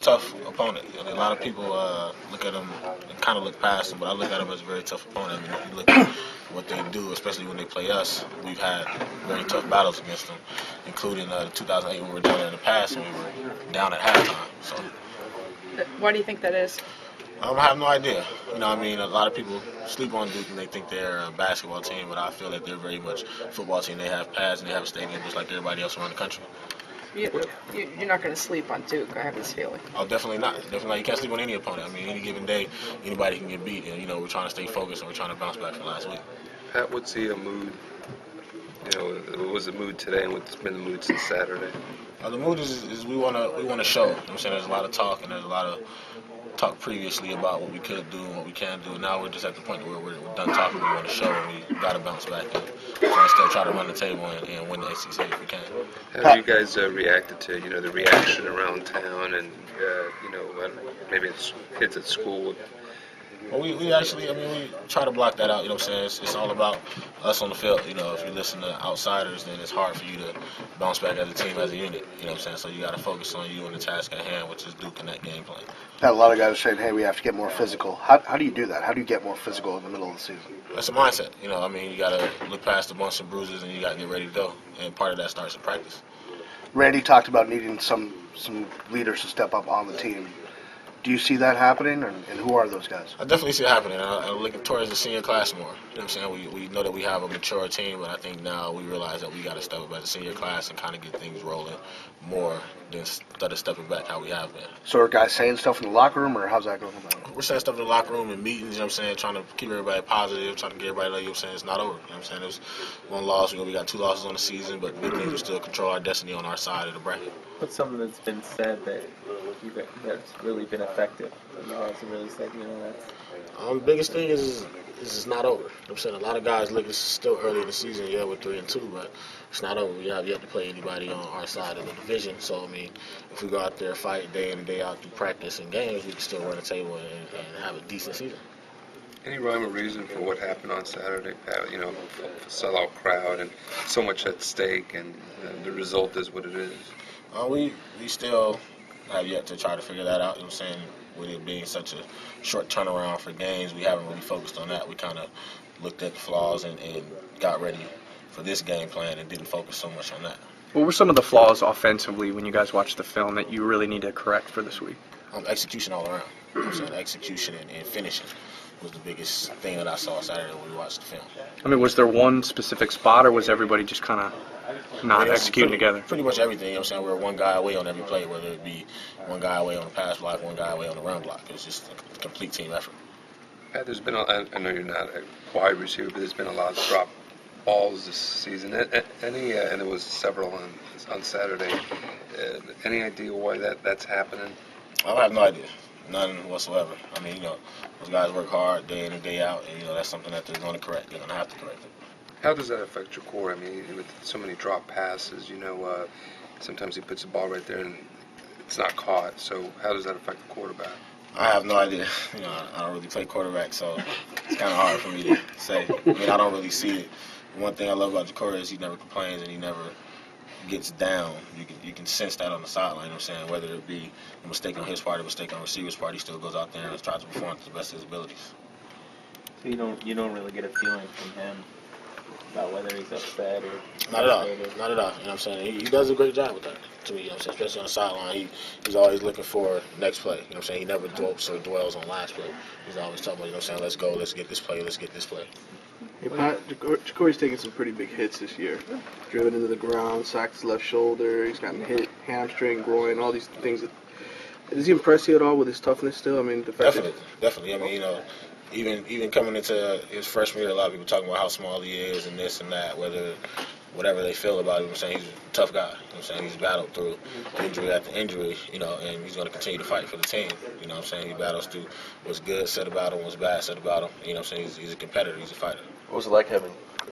tough opponent. I mean, a lot of people look at him and kind of look past him, but I look at him as a very tough opponent. I mean, if you look at what they do, especially when they play us, we've had very tough battles against them, including 2008 when we were down there in the past and we were down at halftime. So Why do you think that is? I have no idea. I mean, a lot of people sleep on Duke and they think they're a basketball team, but I feel that they're very much a football team. They have pads and they have a stadium just like everybody else around the country. You're not going to sleep on Duke, I have this feeling. Oh, definitely not. Definitely not. You can't sleep on any opponent. I mean, any given day, anybody can get beat. And, we're trying to stay focused and we're trying to bounce back from last week. Pat, what's the mood? What was the mood today and what's been the mood since Saturday? The mood is we want to show. I'm saying there's a lot of talk and there's a lot of talk previously about what we could do and what we can do. Now we're just at the point where we're done talking. We want to show and we got to bounce back and still try to run the table and win the ACC if we can. How have you guys reacted to the reaction around town and maybe it's kids at school? Well, we actually, we try to block that out, It's all about us on the field. If you listen to outsiders, then it's hard for you to bounce back as a team, as a unit, So you got to focus on you and the task at hand, which is Duke and that game plan. Had a lot of guys saying, hey, we have to get more physical. How do you do that? How do you get more physical in the middle of the season? That's a mindset, you got to look past the bumps and bruises and you got to get ready to go. And part of that starts in practice. Randy talked about needing some leaders to step up on the team. Do you see that happening, and who are those guys? I definitely see it happening. I'm looking towards the senior class more. We know that we have a mature team, but I think now we realize that we got to step up as a senior class and kind of get things rolling more instead of stepping back how we have been. So are guys saying stuff in the locker room, or how's that going? We're saying stuff in the locker room and meetings, trying to keep everybody positive, trying to get everybody like, it's not over. It was one loss. We got 2 losses on the season, but big things, we still control our destiny on our side of the bracket. What's something that's been said that's really been effective? You guys have really said, The biggest thing is it's not over. A lot of guys look, it's still early in the season. Yeah, we're 3-2, but it's not over. We have yet to play anybody on our side of the division. So, if we go out there, fight day in and day out through practice and games, we can still run the table and have a decent season. Any rhyme or reason for what happened on Saturday, Pat? A sellout crowd and so much at stake, and the result is what it is. We still have yet to try to figure that out. With it being such a short turnaround for games, we haven't really focused on that. We kind of looked at the flaws and got ready for this game plan and didn't focus so much on that. What were some of the flaws offensively when you guys watched the film that you really need to correct for this week? Execution all around. Execution and finishing was the biggest thing that I saw Saturday when we watched the film. Was there one specific spot, or was everybody just kind of not executing together? Pretty much everything. We're one guy away on every play, whether it be one guy away on the pass block, one guy away on the run block. It's just a complete team effort. Pat, there's been I know you're not a wide receiver, but there's been a lot of drop balls this season. And there was several on Saturday. Any idea why that's happening? I have no idea. None whatsoever. Those guys work hard day in and day out, and that's something that they're going to correct. They're going to have to correct it. How does that affect your core? With so many drop passes, sometimes he puts the ball right there and it's not caught. So how does that affect the quarterback? I have no idea. I don't really play quarterback, so it's kind of hard for me to say. I don't really see it. One thing I love about Ja'Cory is he never complains and he never gets down. You can sense that on the sideline. Whether it be a mistake on his part or a mistake on the receiver's part, he still goes out there and tries to perform to the best of his abilities. So you don't really get a feeling from him about whether he's upset or not at all. Not at all. He does a great job with that. To me, especially on the sideline, he's always looking for next play. He never dwells on last play. He's always talking about, let's go, let's get this play, let's get this play. Hey Pat, Ja'Cory's taken some pretty big hits this year. Driven into the ground, sacked his left shoulder, he's gotten hit, hamstring, groin, all these things. Does he impress you at all with his toughness still? Definitely. Even coming into his freshman year, a lot of people talking about how small he is and this and that, whatever they feel about him. He's a tough guy. He's battled through injury after injury, and he's going to continue to fight for the team. He battles through what's good said about him, what's bad said about him. He's a competitor, he's a fighter. What was it like having